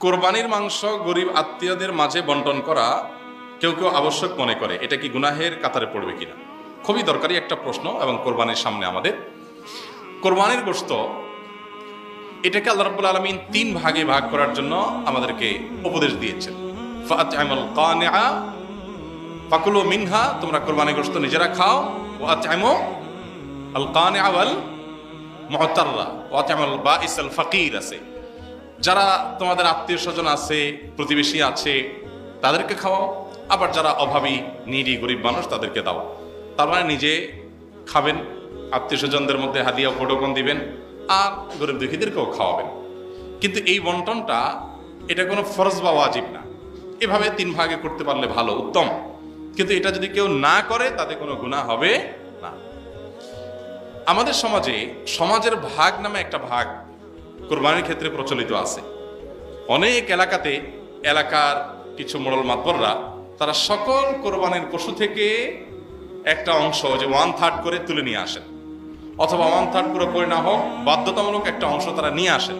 কোরবানির মাংস গরিব আত্মীয়দের মাঝে বন্টন করা কেউ কেউ আবশ্যক মনে করে, এটা কি গুনাহের কাতারে পড়বে কিনা? খুবই দরকারি একটা প্রশ্ন। এবং কোরবানির সামনে আমাদের কোরবানির গোশত, এটাকে আল্লাহ রাব্বুল আলামিন 3 ভাগে ভাগ করার জন্য আমাদেরকে উপদেশ দিয়েছেন। ফাআত'ইমুল কানিআ ফাকুলু মিনহা, তোমরা কোরবানির গোশত নিজেরা খাও। ওয়া আত'ইমু আল কানিআ ওয়াল মু'তাররা ওয়া আত'ইমুল বাঈসাল ফাকির আছে, যারা তোমাদের আত্মীয় স্বজন আছে, প্রতিবেশী আছে, তাদেরকে খাওয়াও। আবার যারা অভাবী, নিডি, গরিব মানুষ, তাদেরকে দাও। তার মানে নিজে খাবেন, আত্মীয় স্বজনদের মধ্যে হাদিয়া উপঢৌকন দিবেন, আর গরিব দুঃখীদেরকেও খাওয়াবেন। কিন্তু এই বন্টনটা এটা কোনো ফরজ বা ওয়াজিব না। এভাবে 3 ভাগে করতে পারলে ভালো, উত্তম। কিন্তু এটা যদি কেউ না করে তাতে কোনো গুনাহ হবে না। আমাদের সমাজের ভাগ নামে একটা ভাগ কোরবানির ক্ষেত্রে প্রচলিত আছে। অনেক এলাকাতে এলাকার কিছু মোড়ল মাতবররা তারা সকল কোরবানির পশু থেকে একটা অংশ, যে 1/3 করে তুলে নিয়ে আসেন, অথবা 1/3 পুরোপুরি না হোক বাধ্যতামূলক একটা অংশ তারা নিয়ে আসেন,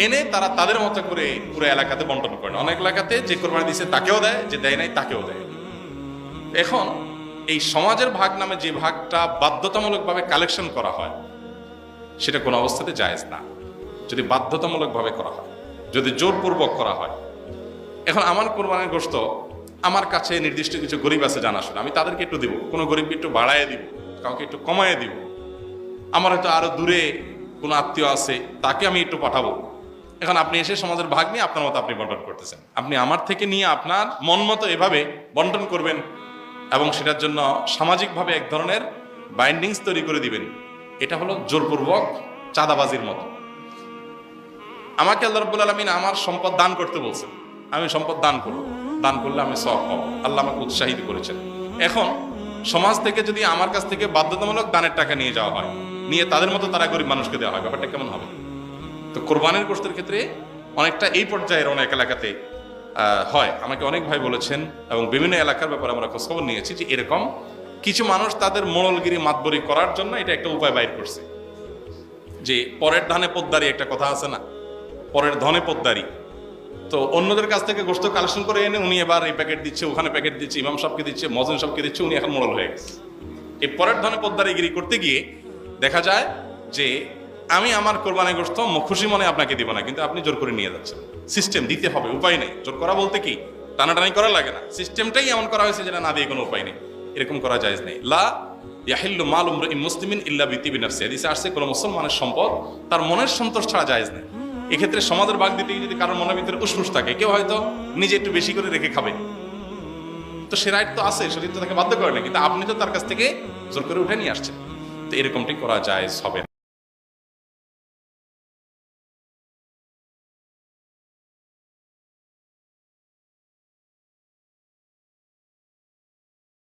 এনে তারা তাদের মতো করে পুরো এলাকাতে বন্টন করেন। অনেক এলাকাতে যে কোরবানি দিচ্ছে তাকেও দেয়, যে দেয় নাই তাকেও দেয়। এখন এই সমাজের ভাগ নামে যে ভাগটা বাধ্যতামূলকভাবে কালেকশন করা হয়, সেটা কোনো অবস্থাতে জায়েজ না। যদি বাধ্যতামূলকভাবে করা হয়, যদি জোরপূর্বক করা হয়। এখন আমার কোরবানির গোশত আমার কাছে নির্দিষ্ট কিছু গরিব আছে জানাশোনা, আমি তাদেরকে একটু দিব, কোনো গরিবকে একটু বাড়াইয়ে দিব, কাউকে একটু কমাইয়ে দিব। আমার হয়তো আরো দূরে কোনো আত্মীয় আছে, তাকে আমি একটু পাঠাবো। এখন আপনি এসে সমাজের ভাগ নিয়ে আপনার মতো আপনি বন্টন করতেছেন। আপনি আমার থেকে নিয়ে আপনার মন মতো এভাবে বন্টন করবেন এবং সেটার জন্য সামাজিকভাবে এক ধরনের বাইন্ডিংস তৈরি করে দিবেন। এটা হলো জোরপূর্বক চাঁদাবাজির মতো। আমাকে আল্লাহ রাব্বুল আলামিন আমার সম্পদ দান করতে বলছেন, আমি সম্পদ দান করব, দান করলে আমি সওয়াব পাবো। আল্লাহ আমাকে উৎসাহিত করেছেন। এখন সমাজ থেকে যদি আমার কাছ থেকে বাধ্যতামূলক দানের টাকা নিয়ে যাওয়া হয়, নিয়ে তাদের মতো তারা গরিব মানুষকে দেওয়া হয়, ব্যাপারটা কেমন হবে? তো কোরবানির গোশতের ক্ষেত্রে অনেকটা এই পর্যায়ের অনেক এলাকাতে হয়। আমাকে অনেক ভাই বলেছেন এবং বিভিন্ন এলাকার ব্যাপারে আমরা খোঁজখবর নিয়েছি যে এরকম কিছু মানুষ তাদের মোড়লগিরি মাতবরি করার জন্য এটা একটা উপায় বাইর করছে। যে পরের ধানে পোদ্দারি একটা কথা আছে না, পরের ধনে পোদ্দারি। তো অন্যদের কাছ থেকে গোশত কালেকশন করে এনে উনি এবার এই প্যাকেট দিচ্ছে, ওখানে প্যাকেট দিচ্ছে, ইমাম সাহেবকে দিচ্ছে, মজলিস সাহেবকে দিচ্ছে, উনি এখন মোড়ল হয়ে গেছে। এই পরের ধনে পোদ্দারিগিরি করতে গিয়ে দেখা যায় যে আমি আমার কোরবানির গোশত খুশি মনে আপনাকে দিব না, কিন্তু আপনি জোর করে নিয়ে যাচ্ছেন। সিস্টেম দিতে হবে, উপায় নেই। জোর করা বলতে কি টানাটানি করা লাগে না, সিস্টেমটাই এমন করা হয়েছে যেটা না দিয়ে কোনো উপায় নেই। এরকম করা জায়েজ নেই। লা ইয়াহিল্লু মালু ইমরিইন মুসলিমিন ইল্লা বিতিবি নাফসি, হাদিসে আসছে কোনো মুসলমানের সম্পদ তার মনের সন্তোষ ছাড়া জায়েজ নেই। এক্ষেত্রে সমাজের ভাগ দিতে যদি কারোর মনের ভিতরে উসফুস থাকে, কেউ হয়তো নিজে একটু বেশি করে রেখে খাবে, তো সে রাইট তো আছে, শরীর তো তাকে বাধ্য করে না, কিন্তু আপনি তো তার কাছ থেকে জোর করে উঠে নিয়ে আসছেন। তো এরকমটি করা জায়েজ হবে না।